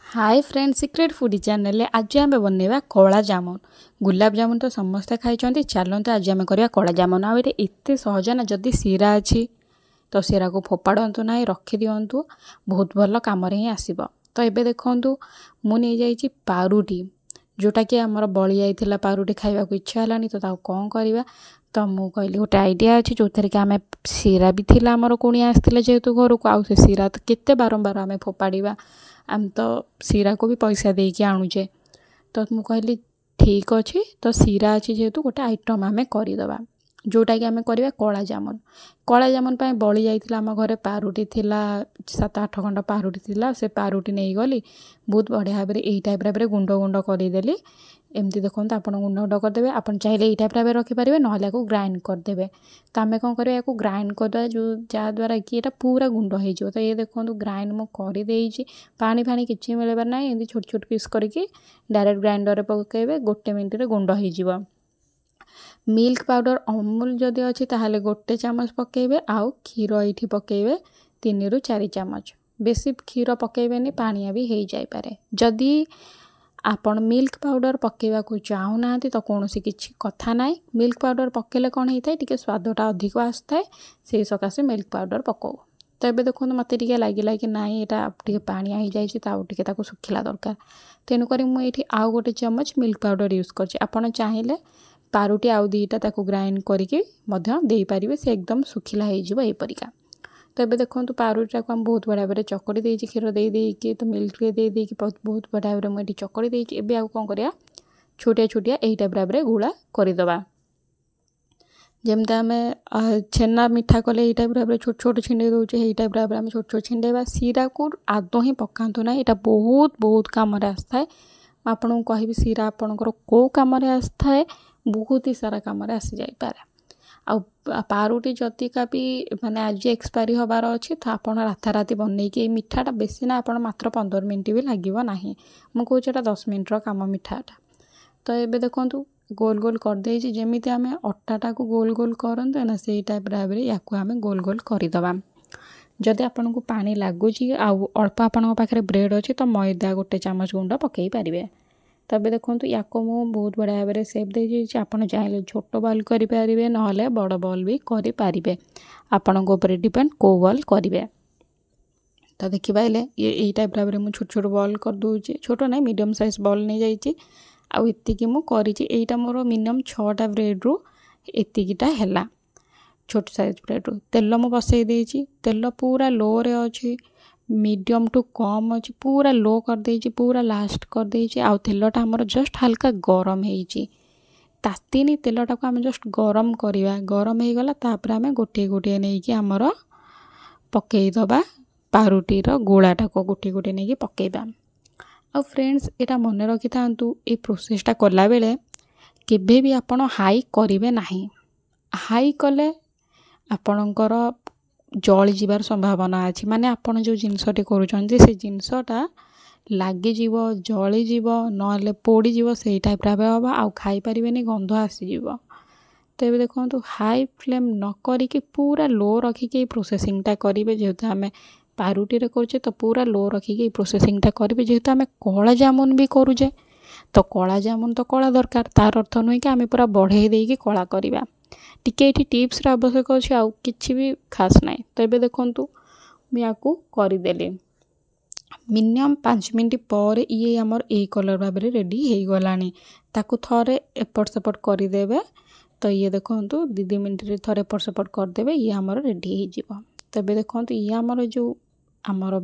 हाय friend secret foodie channel आज आम बनवा कला जामुन। गुलाब जामुन तो समस्ते खाई चलते आज आम करवा कला जामुन। आए एत सहज ना जदि सीरा अच्छी तो सीरा को फोपाड़ू ना रखी दिंतु बहुत भल कम ही आसब। तो ये देखूँ मुझे पारुटी जोटा कि आमर बड़ी जाइए पारुटी खाइबा इच्छा है तो कौन करवा तो मुझे कहली गोटे आइडिया अच्छी जो थी आम सीरा भी थी आमर कुणिया आसते जेहेतु घर को आउ से सीरा तो केते बारंबार आम फोपाड़ा आम तो सीरा को भी पैसा देकी आणुचे। तो मुझे कहली ठीक अच्छे तो सीरा अच्छी जेहेतु गोटे आइटम आम करदे जोटा कि आम करवा कला जामुन। कला जामुन बड़ी जाइए आम घर पारुटी थिला 7-8 खंड पारुटी थिला से पारुटी नहीं गली बहुत बढ़िया भाव यही टाइप गुंड गुंड करदेली। एमती देखो आप गुंड गुंड करदे आप चाहिए यही टाइप रखिपारे ना ग्राइंड करदे। तो आम कौन कर ग्राइंड करदे जो जहाँद्वारा कि यहाँ पूरा गुंड हो। तो ये देखो ग्राइंड मुझे पानी फाणी किसी मिलबार ना एमती छोट छोट पीस करके डायरेक्ट ग्राइंडर पकेबे गोटे मिनट गुंड हो। मिल्क पाउडर अमूल जदि अच्छी ताहले गोटे चामच पकेबे आउ क्षीर ये पकेबे 3 ରୁ 4 चामच। बेसी क्षीर पकेबेनी पानिया भी हो जाए। जदि आपण मिल्क पाउडर पकेबा को चाहूना तो कौन सी किसी कथा ना मिल्क पाउडर पकेले कौन होता है टी स्वादटा अधिक आसता से सकाशे मिल्क पाउडर पकाऊ। तो ये देखो मत लगे कि नाई यहाँ टे पानिया हो जाए सुखिला दरकार तेणुक मुझे आउ गोटे चमच मिल्क पाउडर यूज कर चाहिए पारुटी आउ 2टा ताको ग्राइंड करके दे पारे से एकदम सुखिला होपरिका। तो ये देखो पारुटा को आम बहुत बढ़िया भाव चकड़ी दे क्षीर दे तो मिल्क दे बहुत बढ़िया भाव मुझे चकड़ी देवी आउ कौन कर छोटिया छोटिया यही टाइप भाव गुला करदे। जमती आम छेना मिठा कले यही टाइप भाव छोट छोट छिंडे दौचे यही टाइप भाव आम छोट छोट छिंडेबा। सीरा को आदौ ही पकातु ना यहाँ बहुत बहुत कम आसता है। आपको कहि सीरा आपणकर कौ कम आसता है बहुत ही सारा कम आसी जापे। आ पारुटी जदि का भी माने आज एक्सपायरी हबार अच्छी तो आप राताराति बनईकि मिठाटा बेसी ना आप मात्र 15 मिनट भी लगे ना मुझे 10 मिनटर कम मिठाटा। तो ये देखो गोल गोल करदे जमी आम अट्टा को गोल गोल करते ना से टाइप भाव या आम गोल गोल करदे। जदि आपन को पानी लगुच अल्प आपण पाखे ब्रेड अच्छी तो मैदा गोटे चामच गुंड पकई पारे। तबे देखो या बहुत बढ़िया भाव सेप दे आप चाहिए छोट बॉल करें ना बड़ बॉल भी करें आपण डिपेंड को बॉल करेंगे। तो देखी पाइले ये टाइप भाव में छोट छोट बॉल कर दूचे छोट ना मीडियम साइज बॉल नहीं जाइए आती मुझे मोर मिनिमम 6टा ब्रेड रू एतिकीटा है छोट साइज ब्रेड रू। तेल मु बसई देची तेल पूरा लो रे अच्छी मीडियम टू कम अच्छी पूरा लो कर देची पूरा लास्ट कर देची आउ तेलटा आमर जस्ट हल्का गरम होईची तातीनी तेलटा को आम जस्ट गरम करवा गरम हो गला तापर आम गोटे गोटे नहीं कि आमर पकईदबा पारुटीर गोलाटा को गोटे गोटे नहीं कि पकईबा। आ फ्रेंड्स यहाँ मन रखि था ये प्रोसेसटा कला बेले केबे भी आपण हाई करेंगे नहीं। हाई कले आपणकर जली जीवार संभावना अच्छी माने आपण जो जिनसटी करूछन से जिनसटा लगिज जलीज ना पोड़ीज से टाइप भाव आउ खाई पारिबेनी गंध आसीज। तो ये देखो हाई फ्लेम न करिकी पूरा लो रखिकी प्रोसेसिंगटा करेंगे जेहेतु आम पारुटी रे करुचे तो पूरा लो रखिकी प्रोसेसिंगटा करेंगे जेहेतु आम कला जामुन भी करुचे तो कला जामुन तो कला दरकार तार अर्थ नुहे कि आम पूरा बढ़े देकी कला करवा टिके ये टिप्स आवश्यक अच्छे आउ कि भी खास ना। तो ये देखूँ मुझे करदेली मिनिमम 5 मिनट पर ये आमर ए कलर भाव रेडी हो गलानी ताकू थरे एपट सेपट करदेवे। तो ये देखो 2 मिनट थरे एपट सेपट करदे ये आमर रेडी हो। तो ये देखो ये आमर जो आमर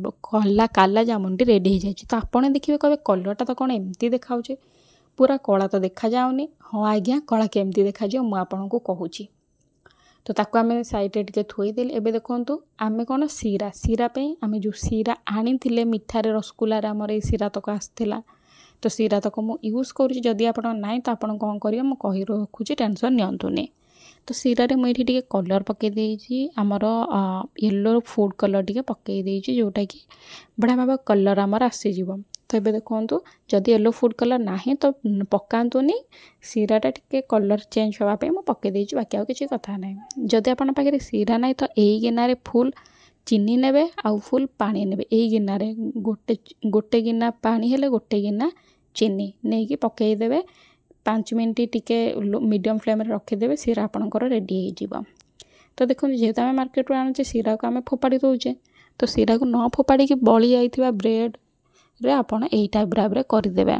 काला जामुनटी रेडी हो जाए। तो आपने देखिए कहे कलरटा तो कौन एमती देखा पूरा कला तो देखा जाऊनी। हाँ आज्ञा कला केमती देखा जाए मुझे आपको कहूँ। तो ताको आम साइड टे थोईदेली। एबे देखो आम कौन सीरा सीरा आम जो सीरा आनी मिठार रसगुल्लार आमर ये सीरा तक आसला तो सीरा तक मुझे यूज करुँची आप ना तो आप कौन करेंगे मुझे कही रखुची टेंशन नियंतुनी। तो सीरा रे मुझे टे कलर पकई देची आमर येलो फूड कलर टे पकई देची जोटा कि बढ़िया भाव कलर आमर आसीज। तो ये देखो जदि येलो फूड कलर ना तो पकातुनी सीराटा टे कलर चेंज होगापी मुझे पकई देची बाकी आउ किसी कथा ना। जदि आप पाखे सीरा ना तो यही गिनारे फुल ଚିନି ନେବେ ଆଉ ଫୁଲ୍ ପାଣି ନେବେ। ଏଇ ଗିନାରେ ଗୋଟେ ଗିନା ପାଣି ହେଲେ ଗୋଟେ ଗିନା ଚିନି ନେଇକି ପକାଇଦେବେ। 5 ମିନିଟ୍ ଟିକେ ମିଡ଼ିୟମ୍ ଫ୍ଲେମ୍ରେ ରଖିଦେବେ। ସିରା ଆପଣଙ୍କର ରେଡ଼ି ହେଇଯିବ। ତ ଦେଖନ୍ତୁ ଯେହେତୁ ଆମେ ମାର୍କେଟରୁ ଆଣୁଛେ ସିରାକୁ ଆମେ ଫୋପାଡ଼ି ଦେଉଛେ, ତ ସିରାକୁ ନ ଫୋପାଡ଼ିକି ବଳି ଯାଇଥିବା ବ୍ରେଡ଼ରେ ଆପଣ ଏଇ ଟାଇପ୍ରେ କରିଦେବେ।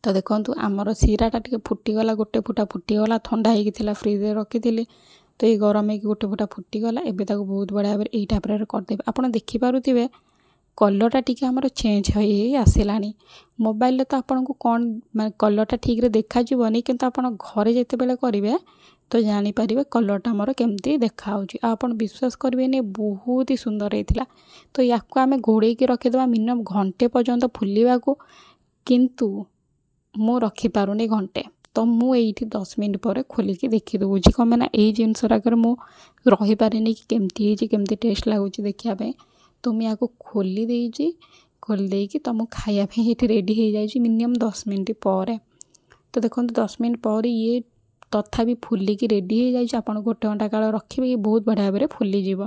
ତ ଦେଖନ୍ତୁ ଆମର ସିରାଟା ଟିକେ ଫୁଟିଗଲା, ଗୋଟେ ଫୁଟା ଫୁଟିଗଲା। ଥଣ୍ଡା ହେଇକି ଥିଲା, ଫ୍ରିଜ୍ରେ ରଖିଥିଲି। ତ ଏଇ ଗରମ ହେଇକି ଗୋଟେ ଫୁଟା ଫୁଟିଗଲା। ଏବେ ତାକୁ ବହୁତ ବଢ଼ିଆ ଭାବରେ ଏଇ ଟାଇପ୍ରେ କରିଦେବେ। ଆପଣ ଦେଖିପାରୁଥିବେ କଲର୍ଟା ଟିକେ ଆମର ଚେଞ୍ଜ ହେଇ ଆସିଲାଣି। ମୋବାଇଲରେ ତ ଆପଣଙ୍କୁ କ'ଣ ମାନେ କଲର୍ଟା ଠିକ୍ରେ ଦେଖାଯିବନି, କିନ୍ତୁ ଆପଣ ଘରେ ଯେତେବେଳେ କରିବେ ତ ଜାଣିପାରିବେ କଲର୍ଟା ଆମର କେମିତି ଦେଖାହେଉଛି। ଆଉ ଆପଣ ବିଶ୍ୱାସ କରିବେନି, ବହୁତ ହି ସୁନ୍ଦର ହେଇଥିଲା। ତ ୟାକୁ ଆମେ ଘୋଡ଼େଇକି ରଖିଦେବା ମିନିମମ୍ ଘଣ୍ଟେ ପର୍ଯ୍ୟନ୍ତ ଫୁଲିବାକୁ, କିନ୍ତୁ ମୁଁ ରଖିପାରୁନି ଘଣ୍ଟେ। ତ ମୁଁ ଏଇଠି 10 ମିନିଟ୍ ପରେ ଖୋଲିକି ଦେଖିଦେଉଛି। କ'ଣ ପାଇଁ ନା ଏଇ ଜିନିଷଟାକରେ ମୁଁ ରହିପାରିନି କି କେମିତି ହେଇଛି, କେମିତି ଟେଷ୍ଟ ଲାଗୁଛି ଦେଖିବା ପାଇଁ। ତ ମୁଁ ୟାକୁ ଖୋଲି ଦେଇଛି। ଖୋଲି ଦେଇକି ତ ମୁଁ ଖାଇବା ପାଇଁ ଏଇଠି ରେଡ଼ି ହେଇଯାଇଛି ମିନିମମ୍ 10 ମିନିଟ୍ ପରେ। ତ ଦେଖନ୍ତୁ 10 ମିନିଟ୍ ପରେ ଇଏ ତଥାପି ଫୁଲିକି ରେଡ଼ି ହେଇଯାଇଛି। ଆପଣ 1 ଘଣ୍ଟା କାଳ ରଖିବେ, ଇଏ ବହୁତ ବଢ଼ିଆ ଭାବରେ ଫୁଲିଯିବ।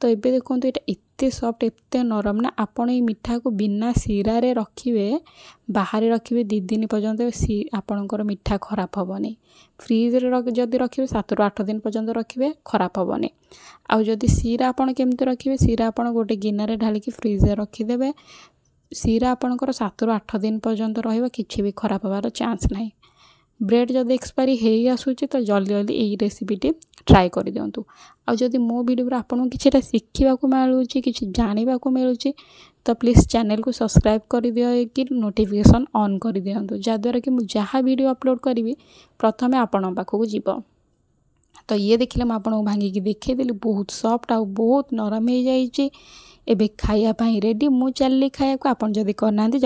ତ ଏବେ ଦେଖନ୍ତୁ ଏଇଟା ଏତେ ସଫ୍ଟ, ଏତେ ନରମ ନା, ଆପଣ ଏଇ ମିଠାକୁ ବିନା ସିରାରେ ରଖିବେ, ବାହାରେ ରଖିବେ 2 ଦିନ ପର୍ଯ୍ୟନ୍ତ ଆପଣଙ୍କର ମିଠା ଖରାପ ହେବନି। ଫ୍ରିଜ୍ରେ ଯଦି ରଖିବେ 7ରୁ 8 ଦିନ ପର୍ଯ୍ୟନ୍ତ ରଖିବେ, ଖରାପ ହେବନି। ଆଉ ଯଦି ସିରା ଆପଣ କେମିତି ରଖିବେ, ସିରା ଆପଣ ଗୋଟେ ଗିନାରେ ଢାଳିକି ଫ୍ରିଜ୍ରେ ରଖିଦେବେ। ସିରା ଆପଣଙ୍କର 7ରୁ 8 ଦିନ ପର୍ଯ୍ୟନ୍ତ ରହିବ, କିଛି ବି ଖରାପ ହେବାର ଚାନ୍ସ ନାହିଁ। ବ୍ରେଡ଼୍ ଯଦି ଏକ୍ସପାୟରି ହେଇ ଆସୁଛି ତ ଜଲ୍ଦି ଏଇ ରେସିପିଟି ଟ୍ରାଏ କରିଦିଅନ୍ତୁ। ଆଉ ଯଦି ମୋ ଭିଡ଼ିଓରେ ଆପଣଙ୍କୁ କିଛିଟା ଶିଖିବାକୁ ମିଳୁଛି, କିଛି ଜାଣିବାକୁ ମିଳୁଛି, ତ ପ୍ଲିଜ୍ ଚ୍ୟାନେଲକୁ ସବସ୍କ୍ରାଇବ୍ କରିଦିଅକି ନୋଟିଫିକେସନ୍ ଅନ୍ କରିଦିଅନ୍ତୁ, ଯାହାଦ୍ୱାରା କି ମୁଁ ଯାହା ଭିଡ଼ିଓ ଅପଲୋଡ଼ କରିବି ପ୍ରଥମେ ଆପଣଙ୍କ ପାଖକୁ ଯିବ। ତ ଇଏ ଦେଖିଲେ ମୁଁ ଆପଣଙ୍କୁ ଭାଙ୍ଗିକି ଦେଖେଇଦେଲି, ବହୁତ ସଫ୍ଟ ଆଉ ବହୁତ ନରମ ହେଇଯାଇଛି। ଏବେ ଖାଇବା ପାଇଁ ରେଡ଼ି। ମୁଁ ଚାଲିଲି ଖାଇବାକୁ। ଆପଣ ଯଦି କରିନାହାନ୍ତି